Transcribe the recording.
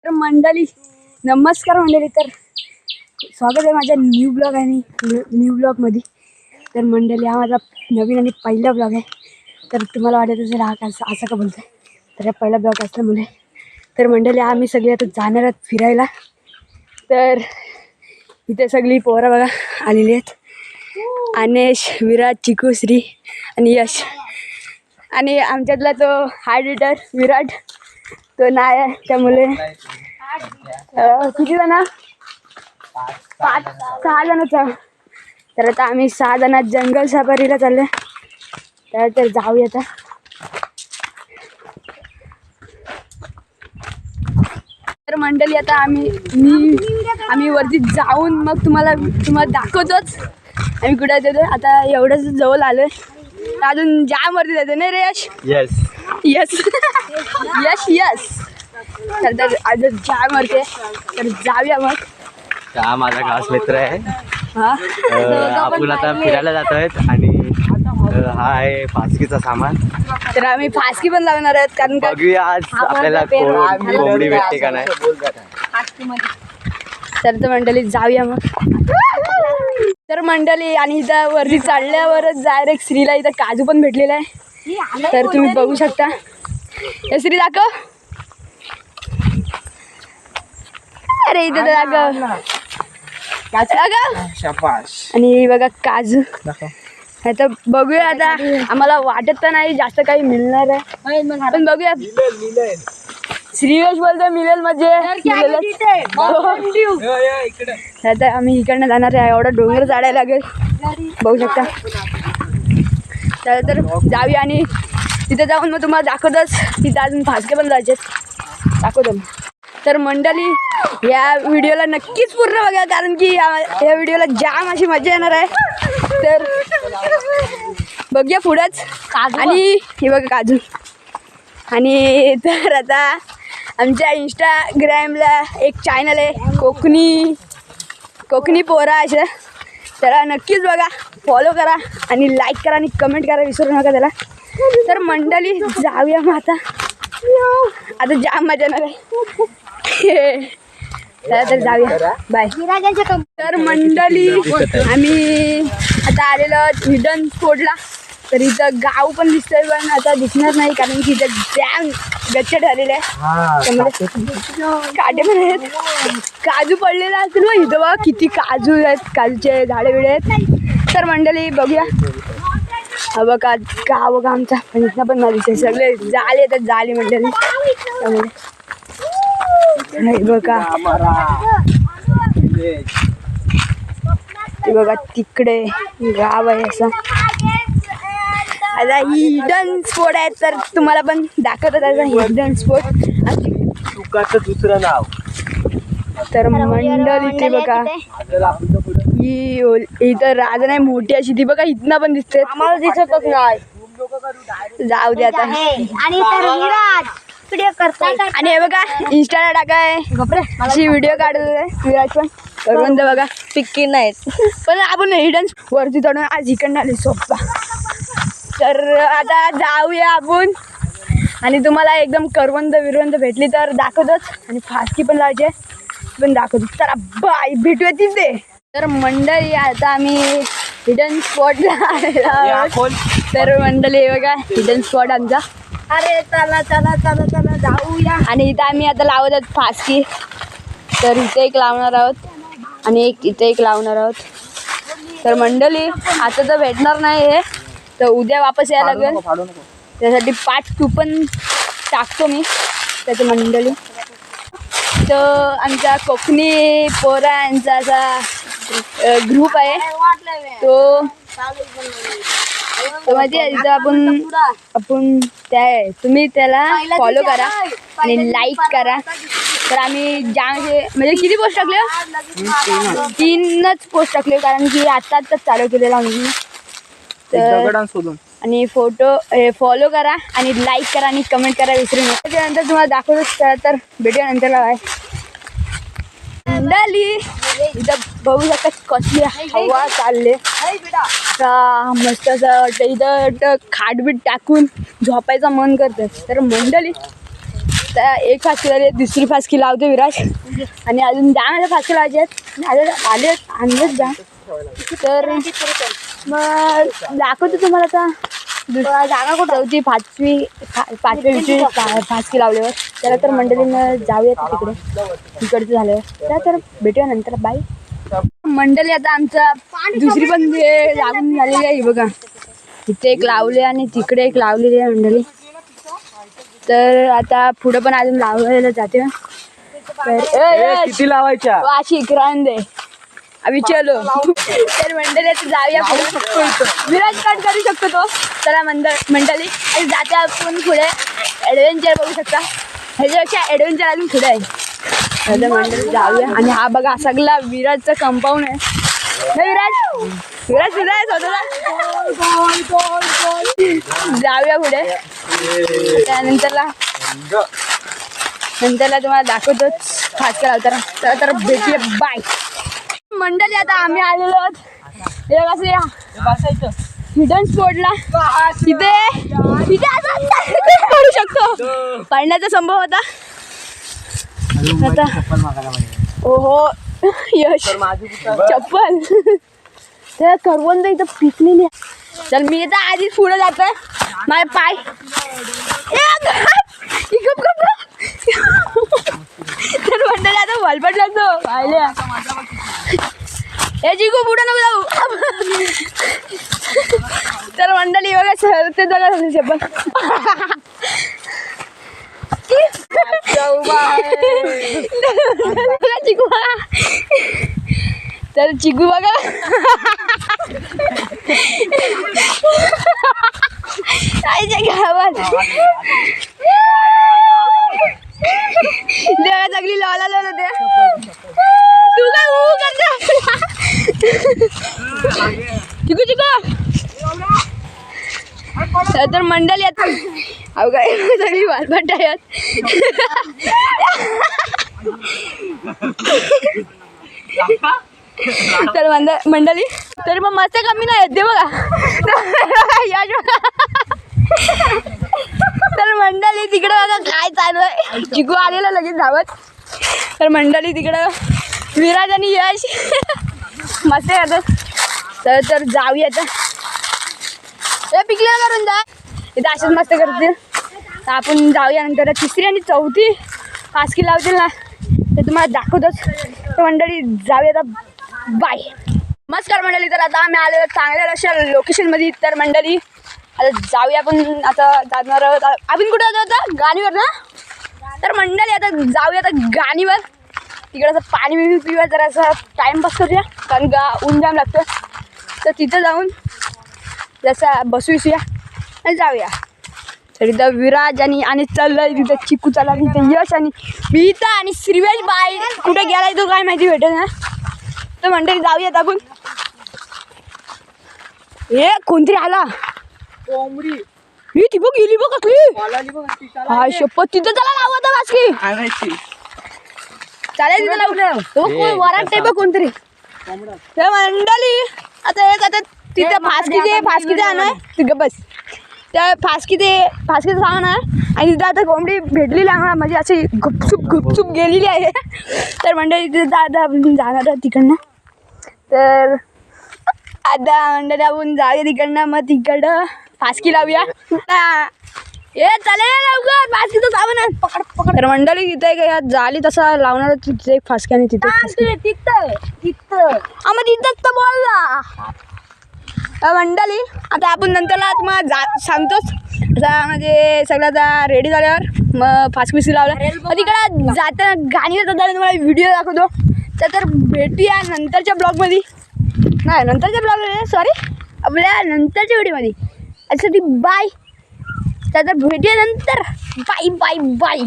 तर मंडळी नमस्कार मंडळी, तर स्वागत आहे माझ्या न्यू ब्लॉग आणि न्यू ब्लॉगमध्ये. तर मंडळी हा माझा नवीन आणि पहिला ब्लॉग आहे. तर तुम्हाला वाटत असेल हा असं का बोलतो आहे, तर हा पहिला ब्लॉग असल्यामुळे. तर मंडळी आम्ही सगळे आता जाणार आहोत फिरायला. तर इथे सगळी पोरं बघा आलेली आहेत. अनेश, विराट, चिकू, श्री आणि यश. आणि आमच्यातला तो हार्ड हिटर विराट तो नाही आहे, त्यामुळे किती जण 6 जणच. तर आता आम्ही 6 जण जंगल सफारीला चालले. तर जाऊया आता. तर मंडळी आता आम्ही वरती जाऊन मग तुम्हाला दाखवतोच आम्ही कुठे जातो. आता एवढंच जवळ आलोय, अजून जाम वरती जायचं नाही रे यश? यस यस यश यस. तर अजून जाम वरती, तर जाऊया मग. हा माझा खास मित्र आहे. हा आपण आता फिरायला जात आहेत आणि हा आहे फासकीचा सामान. तर आम्ही फासकी पण लावणार आहोत, कारण का बघूया आज आपल्याला कोंबडी भेटते का नाही. तर मंडळी जाऊया मग. तर मंडळी आणि इथं वरती चढल्यावरच डायरेक्ट श्रीला इथं काजू पण भेटलेला आहे. तर तुम्ही बघू शकता. हे श्री दाखव. अरे इथं दाखव. आणि बघा काजू. आता बघूया. आता आम्हाला वाटत तर नाही जास्त काही मिळणार आहे, पण बघूया. श्रीयश बोलतो मिळेल म्हणजे. आता आम्ही इकडनं जाणार आहे. एवढा डोंगर चढायला लागेल, बघू शकता. तर जाऊया आणि तिथे जाऊन मग तुम्हाला दाखवतच. तिथे अजून फासके पण जायचे, दाखवतो. तर मंडळी या व्हिडिओला नक्कीच पूर्ण बघा, कारण की या व्हिडिओला जाम अशी मजा येणार आहे. तर बघूया पुढंच. आणि हे बघा काजू. आणि तर आता आमच्या इंस्टाग्रामला एक चॅनल आहे कोकणी पोरा असं. त्याला नक्कीच बघा, फॉलो करा आणि लाईक करा आणि कमेंट करा, विसरू नका त्याला. तर मंडळी जाऊया मग आता जाम मजा येणार आहे. तर जाऊया, बाय. तर मंडळी आम्ही आता आलेलो हिडन स्पॉटला. तर इथं गाव पण दिसतंय, पण आता दिसणार नाही कारण की इथं डॅम गच्च ठरलेले आहे. काटे पण आहेत, काजू पडलेला असेल मग इथं बघा किती काजू आहेत, काजूचे झाडे बिडे आहेत. तर मंडळी बघूया. हा बघा गाव बघा आमचा, पण इथं पण मला दिसते सगळे जाले येतात, जाली मंडळी. बघा बघा तिकडे गाव आहे असं. आता हिडन स्पॉट आहे, तर तुम्हाला पण दाखवतात हिडन स्पॉट. दुसरं नाव. तर मंडळी ते बघा इथं राज नाही मोठी अशी, ती बघा इथनं पण दिसते. आम्हाला दिसतच नाही. जाऊ दे आता. आणि हे बघा इंस्टाला टाकाय अशी व्हिडिओ काढत आहे विराट पण. करवंद बघा पिक्की नाहीत, पण आपण हिडन वरती चढून आज इकडनं आले सोप्पा. तर आता जाऊया आपण आणि तुम्हाला एकदम करवंद विरवंद भेटली तर दाखवतोच, आणि फासकी पण लावायची पण दाखवतो. चला बाय, भेटूया तिथे. तर मंडळी आता आम्ही हिडन स्पॉटला आलेलो आहोत. तर मंडळी बघा हिडन स्पॉट आमचा. अरे चला चला चला चला जाऊया. आणि इथं आम्ही आता लावत आहोत फासकी. तर इथे एक लावणार आहोत आणि इथे एक लावणार आहोत. तर मंडळी आता तर भेटणार नाही आहे, तर उद्या वापस यायला लागेल. त्यासाठी पार्ट 2 पण टाकतो मी त्याची मंडळी. तर आमच्या कोकणी पोरांचा असा ग्रुप आहे तो माहिती आहे. तिथं आपण तुम्ही त्याला फॉलो करा आणि लाईक करा. तर आम्ही म्हणजे किती पोस्ट टाकले? 3च पोस्ट टाकले, कारण की आत्ताच चालू केलेला आम्ही. तर आणि फॉलो करा आणि लाईक करा आणि कमेंट करा, विसरू नका. त्यानंतर तुम्हाला दाखवतो. तर भेटूया नंतर. आहे मंडळी इथं बघू शकता कसली हवा चालले. मस्त असं वाटतं इथं खाटबीट टाकून झोपायचं मन करतं. तर मंडळी आता एक फासकी झाली, दुसरी फासकी लावते विराज आणि अजून दहा माझ्या फासकी लावायचे आहेत. आणलेच जा. तर मग दाखवतो तुम्हाला आता दुसरा जागा कुठं होती. पाचवी फासकी लावल्यावर त्याला तर मंडळीनं जाऊया तिकडे तिकडचं झाल्यावर तर भेटूया नंतर. बाय मंडळी. आता आमचा दुसरी पण लागून झालेली आहे बघा. इथे एक लावले आणि तिकडे एक लावलेली आहे मंडळी. तर आता पुढं पण अजून लावलेलं जाते. किती लावायच्या वाशिक रांदे आम्ही चलो. तर मंडळी जाऊया पुढे. विराज कट करू शकतो तो. चला मंडळी आणि जाते आपण पुढे. ॲडव्हेंचर बघू शकता. ह्याच्यापेक्षा ॲडव्हेंचर अजून पुढे आहे. मंडळी जाऊया. आणि हा बघा सगळा विराजचं कंपाऊंड आहे. विराज तुझा आहे स्वतःला. जाऊया पुढे. त्यानंतरला तुम्हाला दाखवतोच फासक्या लावताना. तर भेटूया. बाय मंडळी. आता आम्ही आलेलो आहोत हे कसं हिडन स्पॉटला. तिथे असं पडू शकतो. पडण्याचा संभव होता. आता ओहो यश चप्पल त्या करवंद इथं पिकलेली. चल मी तर आधीच पुढे जातोय. माझे पाय तर मंडळी आता वलपट लागतो पाहिल्या. हे जिगू पुढे नको जाऊ. तर मंडळी बघा सर ते जगा चप्पल. चिकू बघा. तर चिकू बघा गावात देवा सगळी लावला होते. तू काय हो करता चिकू चिकू. तर मंडळी आता अहो काय सगळी वालपट आहेत. तर मंडळी तरी मग मस्त कमी नाही येते बघा. तर मंडळी तिकडं बघा काय चालू आहे. चिकू आलेला लगेच धावत. तर मंडळी तिकडं विराज आणि यश मस्त येतात. तर जाऊया आता. हे पिकले करून जा इथं असेच मस्त करतील. तर आपण जाऊया. नंतर तिसरी आणि चौथी फासकी लावतील ना ते तुम्हाला दाखवतोच. तर मंडळी जाऊया आता. बाय नमस्कार मंडळी. तर आता आम्ही आलेलो चांगल्या अशा लोकेशनमध्ये. तर मंडळी आता जाऊया आपण. आता जाणार आहोत आपण कुठं जातो आता गाणीवर ना. तर मंडळी आता जाऊया आता गाणीवर. तिकडं असं पाणी बिणी पिऊया जरा असं टाईमपास करूया कारण का ऊन जाम लागतं. तर तिथं जाऊन जसं बसूया आणि जाऊया. तर इथं विराज आणि चाललं तिथं चिकू चालला. तिथं यश आणि बीता आणि श्रीवेश बाई कुठे गेलाय तो काय माहिती भेटेल ना. तर मंडळी जाऊयात आपण. हे कोणतरी आला ही ती बघ गेली बघ कसली. हा शपथ तिथं चला लावू आता वासकी चालेल. तिथं लावलं वरात बघ कोणतरी. तर मंडळी आता एक आता तिथं फासकीचे आणय तिथं बस. त्या फासकीचं सामान आहे आणि तिथं आता कोंबडी भेटलेली आम्हाला म्हणजे अशी गुपचूप गेलेली आहे. तर मंडळी तिथं आता आपण जाणार आहे तिकडनं. तर आता मंडळी आपण जाऊया तिकडनं. मग तिकडं फासकी लावूया. हे चालेल लवकर फासकीचं सामान आहे पकड. तर मंडळी तिथे काय झाली तसा लावणार तिथे एक फासकी आणि तिथं मग तिथंच तर बोलला मंडळी. आता आपण नंतरला तुम्हाला सांगतोच. आता म्हणजे सगळं आता रेडी झाल्यावर मग फासकी लावला. मग तिकडं जाताना गाणी जाताना तुम्हाला व्हिडिओ दाखवतो. तर भेटूया नंतरच्या ब्लॉगमध्ये. नाही नंतरच्या ब्लॉगमध्ये सॉरी आपल्या नंतरच्या व्हिडिओमध्ये. यासाठी बाय. तर भेटूया नंतर. Bye bye bye.